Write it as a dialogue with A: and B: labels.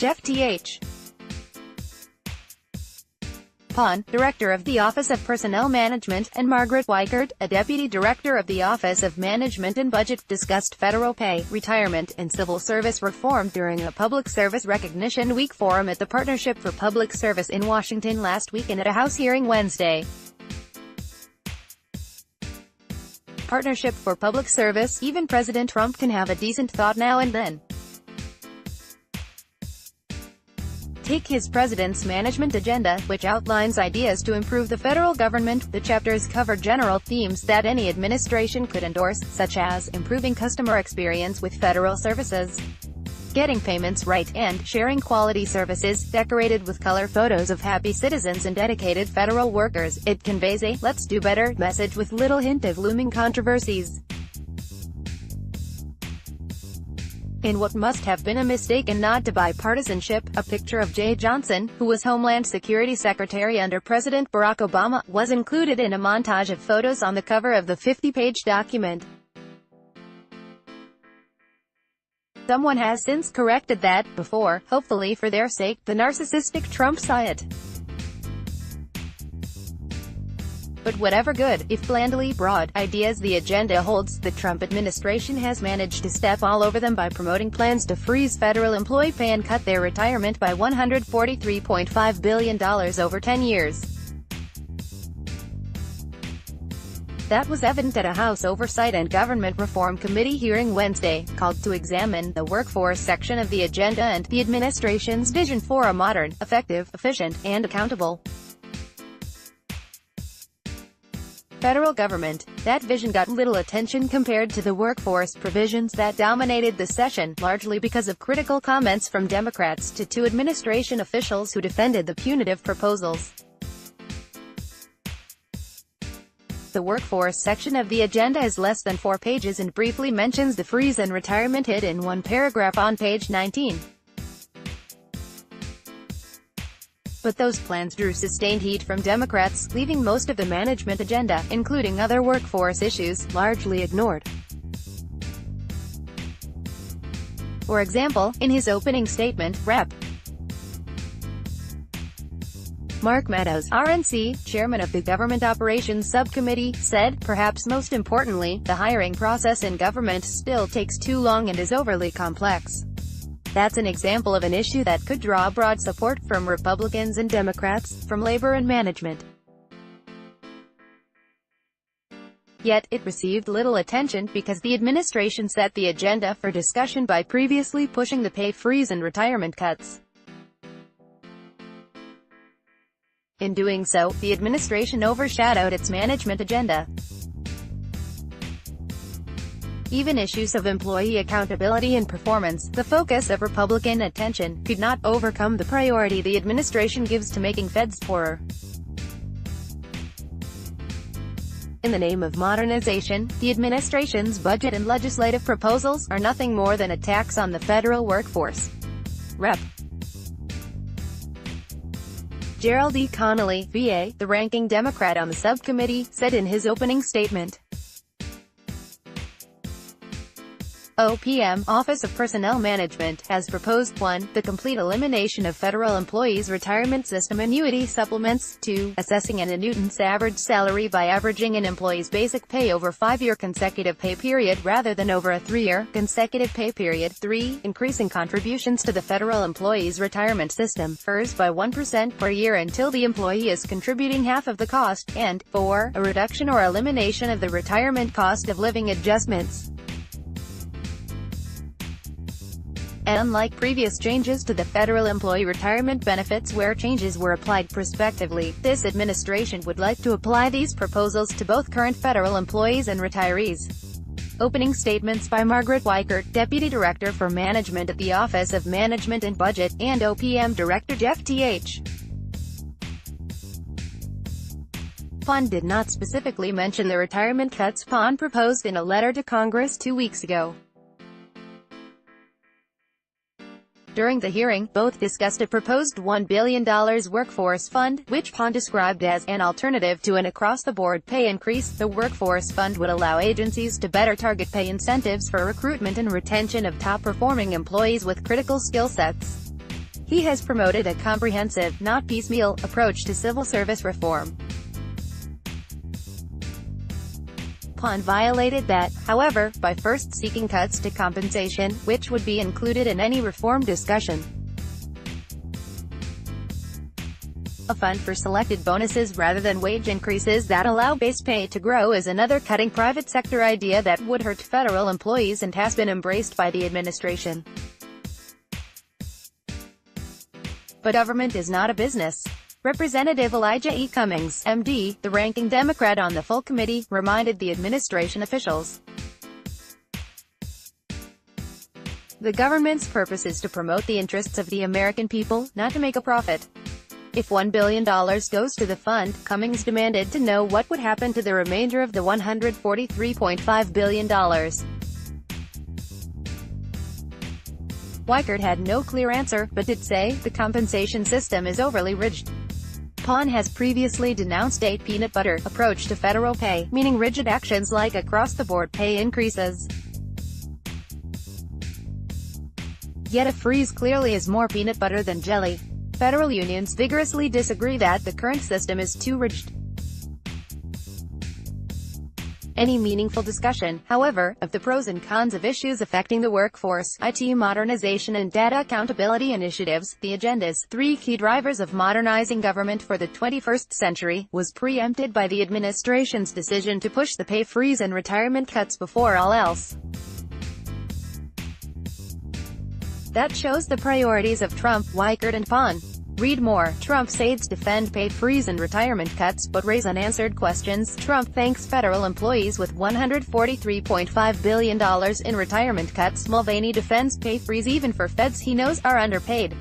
A: Jeff Th. Pon, Director of the Office of Personnel Management, and Margaret Weichert, a Deputy Director of the Office of Management and Budget, discussed federal pay, retirement, and civil service reform during a Public Service Recognition Week forum at the Partnership for Public Service in Washington last week and at a House hearing Wednesday. Partnership for Public Service, even President Trump can have a decent thought now and then. Take his president's management agenda, which outlines ideas to improve the federal government. The chapters cover general themes that any administration could endorse, such as improving customer experience with federal services, getting payments right, and sharing quality services, decorated with color photos of happy citizens and dedicated federal workers. It conveys a "let's do better" message with little hint of looming controversies. In what must have been a mistaken nod to bipartisanship, a picture of Jeh Johnson, who was Homeland Security Secretary under President Barack Obama, was included in a montage of photos on the cover of the 50-page document. Someone has since corrected that, before, hopefully for their sake, the narcissistic Trump saw it. But whatever good, if blandly broad, ideas the agenda holds, the Trump administration has managed to step all over them by promoting plans to freeze federal employee pay and cut their retirement by $143.5 billion over 10 years. That was evident at a House Oversight and Government Reform Committee hearing Wednesday, called to examine the workforce section of the agenda and the administration's vision for a modern, effective, efficient, and accountable federal government. That vision got little attention compared to the workforce provisions that dominated the session, largely because of critical comments from Democrats to two administration officials who defended the punitive proposals. The workforce section of the agenda is less than 4 pages and briefly mentions the freeze and retirement hit in one paragraph on page 19. But those plans drew sustained heat from Democrats, leaving most of the management agenda, including other workforce issues, largely ignored. For example, in his opening statement, Rep. Mark Meadows, RNC, chairman of the Government Operations Subcommittee, said, perhaps most importantly, the hiring process in government still takes too long and is overly complex. That's an example of an issue that could draw broad support from Republicans and Democrats, from labor and management. Yet, it received little attention because the administration set the agenda for discussion by previously pushing the pay freeze and retirement cuts. In doing so, the administration overshadowed its management agenda. Even issues of employee accountability and performance, the focus of Republican attention, could not overcome the priority the administration gives to making feds poorer. In the name of modernization, the administration's budget and legislative proposals are nothing more than a tax on the federal workforce. Rep. Gerald E. Connolly, VA, the ranking Democrat on the subcommittee, said in his opening statement. OPM, Office of Personnel Management, has proposed 1. The complete elimination of federal employees' retirement system annuity supplements, 2. Assessing an annuitant's average salary by averaging an employee's basic pay over a 5-year consecutive pay period rather than over a 3-year consecutive pay period, 3. Increasing contributions to the federal employees' retirement system, FERS, by 1% per year until the employee is contributing half of the cost, and 4. A reduction or elimination of the retirement cost of living adjustments. And unlike previous changes to the federal employee retirement benefits where changes were applied prospectively, this administration would like to apply these proposals to both current federal employees and retirees. Opening statements by Margaret Weichert, Deputy Director for Management at the Office of Management and Budget, and OPM Director Jeff Th. Pon did not specifically mention the retirement cuts Pon proposed in a letter to Congress 2 weeks ago. During the hearing, both discussed a proposed $1 billion workforce fund, which Pon described as an alternative to an across-the-board pay increase. The workforce fund would allow agencies to better target pay incentives for recruitment and retention of top-performing employees with critical skill sets. He has promoted a comprehensive, not piecemeal, approach to civil service reform. Pon violated that, however, by first seeking cuts to compensation, which would be included in any reform discussion. A fund for selected bonuses rather than wage increases that allow base pay to grow is another cutting private sector idea that would hurt federal employees and has been embraced by the administration. But government is not a business. Representative Elijah E. Cummings, MD, the ranking Democrat on the full committee, reminded the administration officials. The government's purpose is to promote the interests of the American people, not to make a profit. If $1 billion goes to the fund, Cummings demanded to know what would happen to the remainder of the $143.5 billion. Weichert had no clear answer, but did say, the compensation system is overly rigid. Pon has previously denounced a peanut butter approach to federal pay, meaning rigid actions like across-the-board pay increases. Yet a freeze clearly is more peanut butter than jelly. Federal unions vigorously disagree that the current system is too rigid. Any meaningful discussion, however, of the pros and cons of issues affecting the workforce, IT modernization and data accountability initiatives, the agenda's 3 key drivers of modernizing government for the 21st century, was preempted by the administration's decision to push the pay freeze and retirement cuts before all else. That shows the priorities of Trump, Weichert and Pon. Read more. Trump's aides defend pay freeze and retirement cuts, but raise unanswered questions. Trump thanks federal employees with $143.5 billion in retirement cuts. Mulvaney defends pay freeze even for feds he knows are underpaid.